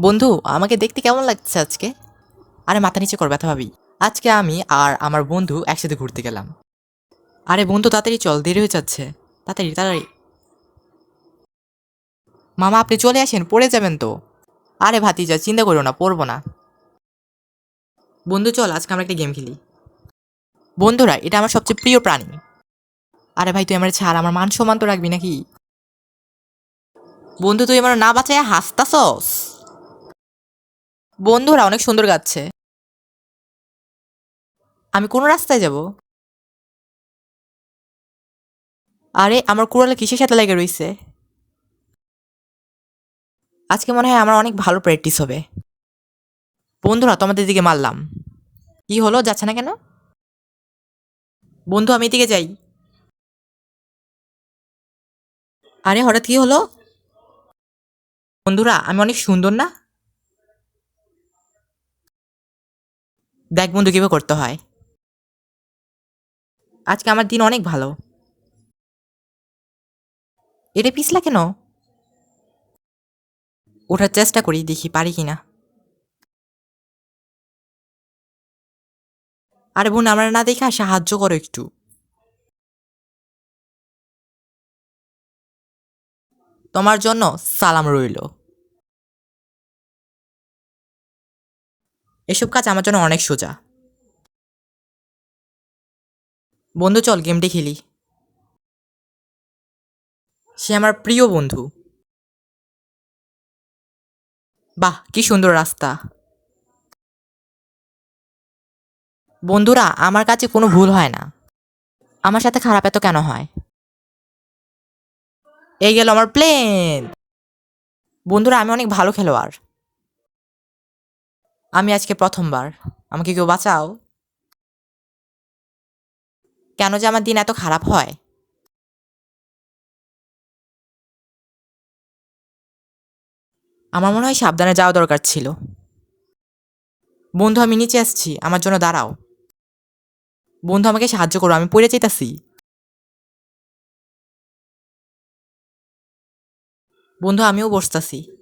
বন্ধু, আমাকে দেখতে কেমন লাগছে আজকে? আরে মাথা নিচে কর, ব্যথা পাবি। আজকে আমি আর আমার বন্ধু একসাথে ঘুরতে গেলাম। আরে বন্ধু, তাড়াতাড়ি চল, দেরি হয়ে যাচ্ছে। তাড়াতাড়ি তাড়াতাড়ি। মামা, আপনি চলে আসেন, পড়ে যাবেন তো। আরে ভাতিজা, চিন্তা করো না, পড়বো না। বন্ধু চল, আজকে আমরা একটা গেম খেলি। বন্ধুরা, এটা আমার সবচেয়ে প্রিয় প্রাণী। আরে ভাই, তুই আমার ছাড়, আমার মান সম্মান তো রাখবি নাকি? বন্ধু, তুই আমার না বাঁচায় হাসতাছস। বন্ধুরা অনেক সুন্দর গাচ্ছে। আমি কোন রাস্তায় যাব? আরে আমার কুড়ালে কিসের সাথে লেগে রইছে? আজকে মনে হয় আমার অনেক ভালো প্র্যাকটিস হবে। বন্ধুরা, তোমাদের দিকে মারলাম। কি হলো, যাচ্ছে না কেন? বন্ধু, আমি এদিকে যাই। আরে হঠাৎ কি হলো? বন্ধুরা, আমি অনেক সুন্দর না? দেখ বন্ধু, কিভাবে করতে হয়। আজকে আমার দিন অনেক ভালো। এটা পিছলা কেন? ওঠার চেষ্টা করি, দেখি পারি কিনা। আরে বোন, আমরা না দেখা সাহায্য করো একটু। তোমার জন্য সালাম রইলো। এসব কাজ আমার জন্য অনেক সোজা। বন্ধু চল, গেমটি খেলি। সে আমার প্রিয় বন্ধু। বাহ, কি সুন্দর রাস্তা। বন্ধুরা, আমার কাছে কোনো ভুল হয় না। আমার সাথে খারাপ এত কেন হয়? এই গেল আমার প্লেন। বন্ধুরা, আমি অনেক ভালো খেলোয়াড়। আমি আজকে প্রথমবার। আমাকে কেউ বাঁচাও। কেন যে আমার দিন এত খারাপ হয়? আমার মনে হয় সাবধানে যাওয়া দরকার ছিল। বন্ধু, আমি নিচে আসছি, আমার জন্য দাঁড়াও। বন্ধু, আমাকে সাহায্য করো, আমি পড়ে যেতেছি। বন্ধু, আমিও বসতাছি।